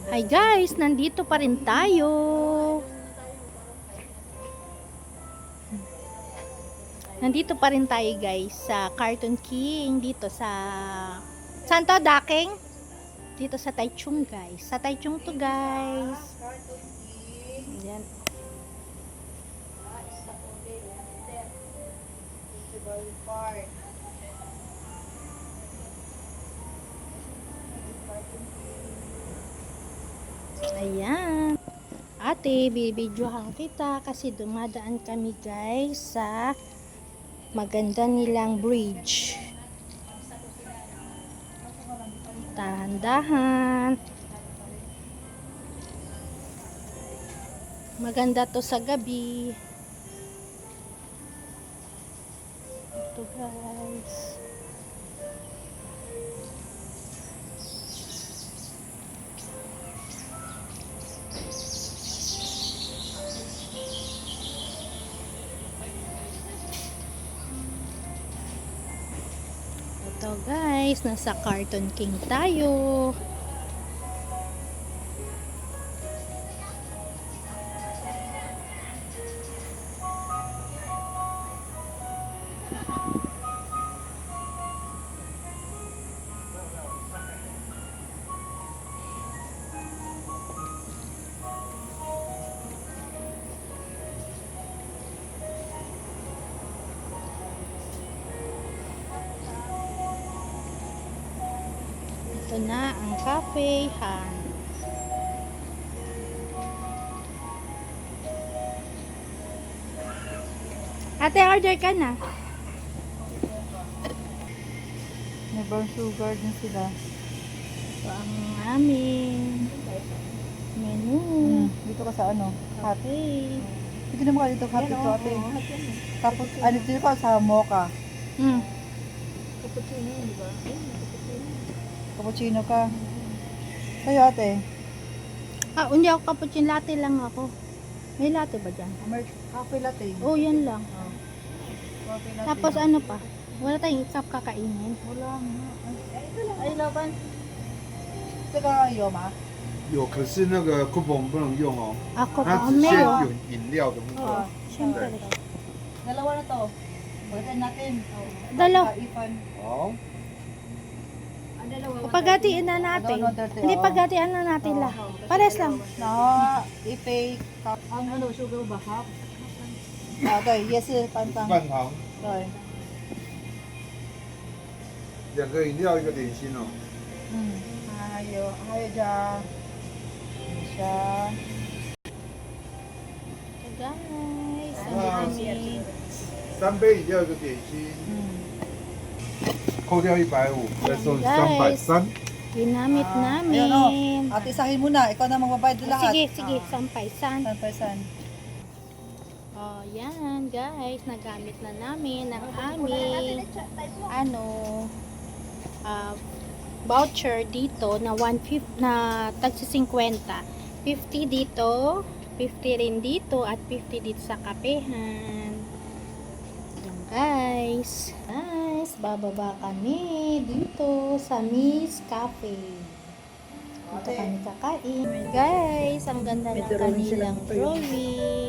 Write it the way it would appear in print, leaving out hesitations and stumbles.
Hi guys, nandito pa rin tayo. Nandito pa rin tayo guys sa Cartoon King dito sa Santo Daking dito sa Taichung guys. Sa Taichung to guys. Ayan. Ayan. Ate, bibidyohan kita kasi dumadaan kami guys sa maganda nilang bridge. Dahan-dahan. Maganda to sa gabi. Ito guys. Ito guys, nasa Cartoon King tayo. Ito na ang cafe Han. Ate, order ka na. May brown sugar din sila. Ito ang aming menu. Dito ka sa ano? Cafe. Dito naman ka dito, happy to ate. Tapos, ano dito ka sa mocha. Cappuccino, di ba? Cappuccino ka. Sa'yo ate. Hindi ako cappuccino, latte lang ako. May latte ba dyan? Cafe latte. Oh, yan lang. Coffee latte. Tapos ano pa? Wala tayong cup kakainin. Wala nga. Ay, laban. Ito ka yoma?有，可是那个 coupon 不能用哦， Ako 它 pa, 只限 meron. 有饮料的部分。 Oo, syempre. Dalawa na to. Pagkain natin. Dalawa. Ifan.好，Paghatiin na natin. Hindi, paghatian na natin lahat. Pares lang. No, ipay. Ang ano, sugar ba? Half? Okay, yes, 半糖。半糖，对。两个饮料一个点心哦。 Hayo dyan. Siya. So guys, ang Wow. dami. 三杯饮料一个点心，扣掉150，再收你330。 Ginamit Ayan o. namin. Ate, isahin mo na. Ikaw na magbabayad ng lahat. Sige, sige, sampay san. San pesan. Oh, yan guys, nagamit na namin ang aming voucher dito na 150 na tagsi 50. 50 dito, 50 rin dito at 50 dito sa kapehan. Yan guys. Guys, bababa kami dito sa Miss Cafe. Dito kami kakain. Guys, ang ganda ng kanilang drawing.